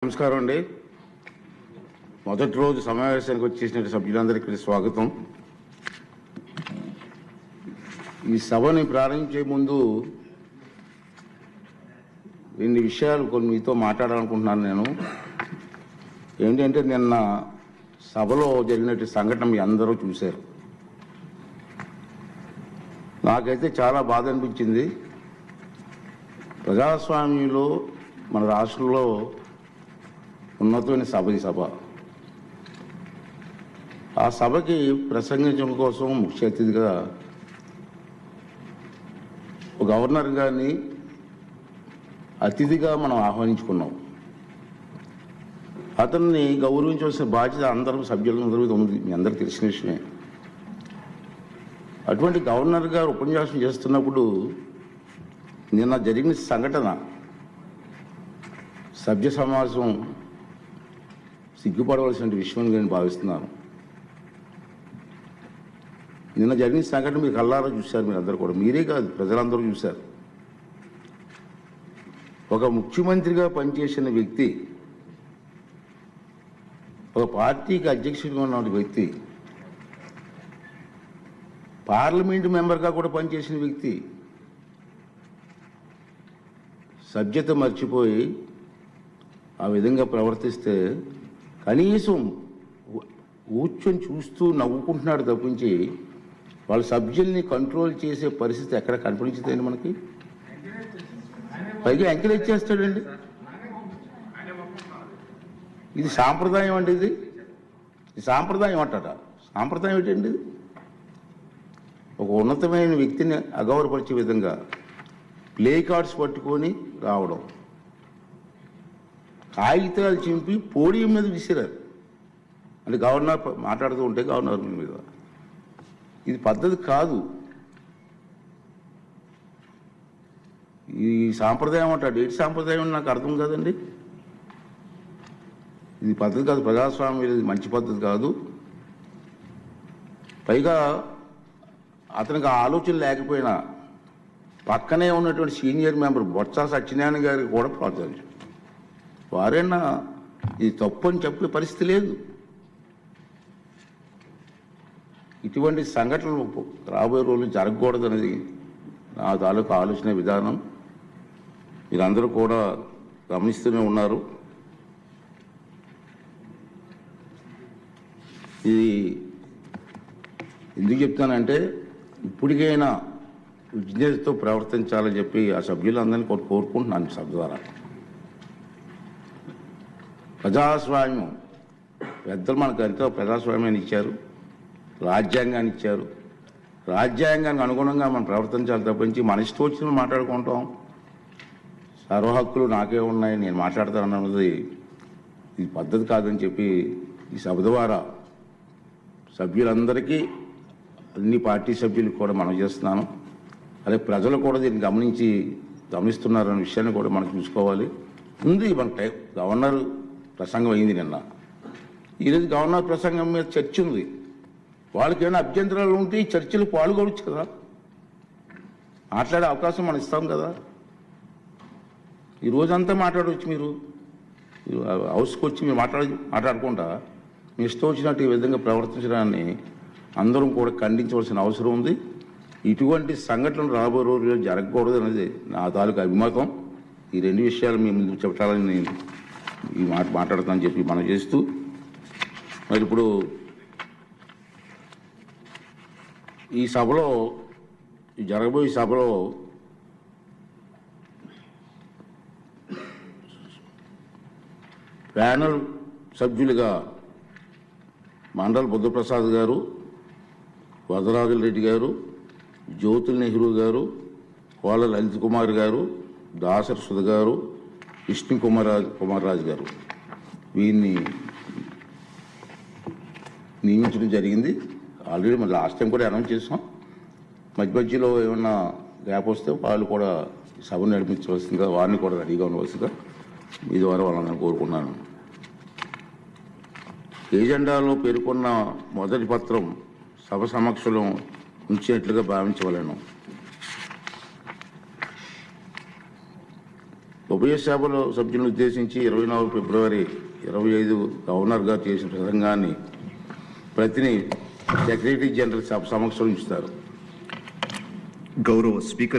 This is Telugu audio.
నమస్కారం అండి. మొదటి రోజు సమావేశానికి వచ్చేసిన సభ్యులందరికీ స్వాగతం. ఈ సభని ప్రారంభించే ముందు కొన్ని విషయాలు మీతో మాట్లాడాలనుకుంటున్నాను. నేను ఏంటంటే నిన్న సభలో జరిగినటువంటి సంఘటన మీ అందరూ చూశారు. నాకైతే చాలా బాధ అనిపించింది. ప్రజాస్వామ్యంలో మన రాష్ట్రంలో ఉన్నతమైన సభ ఈ సభ. ఆ సభకి ప్రసంగించడం కోసం ముఖ్య అతిథిగా గవర్నర్ గారిని అతిథిగా మనం ఆహ్వానించుకున్నాం. అతన్ని గౌరవించవలసిన బాధ్యత అందరూ సభ్యులందరూ ఉంది, మీ అందరికీ తెలిసిన విషయమే. అటువంటి గవర్నర్ గారు ఉపన్యాసం చేస్తున్నప్పుడు నిన్న జరిగిన సంఘటన సభ్య సమాజం సిగ్గుపడవలసిన విషయం నేను భావిస్తున్నాను. నిన్న జరిగిన సంఘటన మీరు కళ్ళారా చూశారు, మీరు అందరూ కూడా, మీరే కాదు ప్రజలందరూ చూశారు. ఒక ముఖ్యమంత్రిగా పనిచేసిన వ్యక్తి, ఒక పార్టీకి అధ్యక్షుడిగా ఉన్న వ్యక్తి, పార్లమెంటు మెంబర్గా కూడా పనిచేసిన వ్యక్తి సభ్యత మర్చిపోయి ఆ విధంగా ప్రవర్తిస్తే కనీసం కూర్చొని చూస్తూ నవ్వుకుంటున్నాడు తప్పించి వాళ్ళ సభ్యుల్ని కంట్రోల్ చేసే పరిస్థితి ఎక్కడ కనిపించదండి మనకి. పైగా ఎంకరేజ్ చేస్తాడండి. ఇది సాంప్రదాయం అండి. ఇది సాంప్రదాయం అంటారా? సాంప్రదాయం ఏంటండి? ఇది ఒక ఉన్నతమైన వ్యక్తిని అగౌరవపరిచే విధంగా ప్లే కార్డ్స్ పట్టుకొని రావడం, కాగితాలు చింపి పోడియం మీద విసిరారు. అంటే గవర్నర్ మాట్లాడుతూ ఉంటే గవర్నర్ మీద, ఇది పద్ధతి కాదు. ఈ సాంప్రదాయం అంటాడు. ఏంటి సాంప్రదాయం నాకు అర్థం కాదండి. ఇది పద్ధతి కాదు, ప్రజాస్వామ్యం ఇది మంచి పద్ధతి కాదు. పైగా అతనికి ఆ ఆలోచన లేకపోయినా పక్కనే ఉన్నటువంటి సీనియర్ మెంబర్ బొత్స సత్యనారాయణ గారికి కూడా ప్రోత్సహించారు. వారైనా ఇది తప్పు అని చెప్పే పరిస్థితి లేదు. ఇటువంటి సంఘటనలు రాబోయే రోజులు జరగకూడదనేది నా తాలూకు ఆలోచన విధానం. మీరందరూ కూడా గమనిస్తూనే ఉన్నారు. ఇది ఎందుకు చెప్తానంటే ఇప్పటికైనా విజ్ఞతతో ప్రవర్తించాలని చెప్పి ఆ సభ్యులందరినీ కోరుకుంటున్నాను. సభ ద్వారా ప్రజాస్వామ్యం పెద్దలు మనకు ఎంతో ప్రజాస్వామ్యాన్ని ఇచ్చారు, రాజ్యాంగాన్ని ఇచ్చారు. రాజ్యాంగానికి అనుగుణంగా మనం ప్రవర్తించాలి తప్పించి మన ఇష్టం వచ్చిన మాట్లాడుకుంటాం. సర్వ హక్కులు నాకే ఉన్నాయి, నేను మాట్లాడతానన్నది ఇది పద్ధతి కాదని చెప్పి ఈ సభ ద్వారా సభ్యులందరికీ, అన్ని పార్టీ సభ్యులకు కూడా మనం చేస్తున్నాను. అదే ప్రజలు కూడా దీన్ని గమనిస్తున్నారన్న విషయాన్ని కూడా మనం చూసుకోవాలి. ఉంది మన గవర్నర్ ప్రసంగం అయింది నిన్న. ఈరోజు గవర్నర్ ప్రసంగం మీద చర్చ ఉంది. వాళ్ళకి ఏమైనా అభ్యంతరాలు ఉంటే ఈ చర్చలు పాల్గొనవచ్చు కదా, మాట్లాడే అవకాశం మనం ఇస్తాం కదా. ఈ రోజంతా మాట్లాడవచ్చు. మీరు హౌస్కి వచ్చి మీరు మాట్లాడకుండా మీ ఇష్టం వచ్చినట్టు ఈ విధంగా ప్రవర్తించడాన్ని అందరం కూడా ఖండించవలసిన అవసరం ఉంది. ఇటువంటి సంఘటనలు రాబోయే రోజుల్లో జరగకూడదు అనేది నా తాలూకు అభిమతం. ఈ రెండు విషయాలు మీ ముందు చెప్పాలని నేను ఈ మాట్లాడతానని చెప్పి మనం చేస్తూ, మరి ఇప్పుడు ఈ సభలో, జరగబోయే సభలో ప్యానల్ సభ్యులుగా మండల బుద్ధప్రసాద్ గారు, వరదరాజుల రెడ్డి గారు, జ్యోతుల్ నెహ్రూ గారు, కోళ్ళ లలిత్ కుమార్ గారు, దాసరి సుధ గారు, విష్ణు కుమార్ రాజు గారు, వీరిని నియమించడం జరిగింది. ఆల్రెడీ మన లాస్ట్ టైం కూడా అనౌన్స్ చేసాం. మధ్యలో ఏమన్నా గ్యాప్ వస్తే వాళ్ళు కూడా సభను నడిపించవలసిందిగా, వారిని కూడా రెడీగా ఉండవలసిందిగా మీ ద్వారా వాళ్ళని కోరుకున్నాను. ఏజెండాలో పేర్కొన్న మొదటి పత్రం సభ సమక్షంలో ఉంచినట్లుగా భావించవలను. ఉభయ సభలో సభ్యులను ఉద్దేశించి 24 ఫిబ్రవరి 25 గవర్నర్ గారు చేసిన ప్రసంగాన్ని ప్రతిని సెక్రటరీ జనరల్ సభ సమక్షంలో ఉంచుతారు. గౌరవ స్పీకర్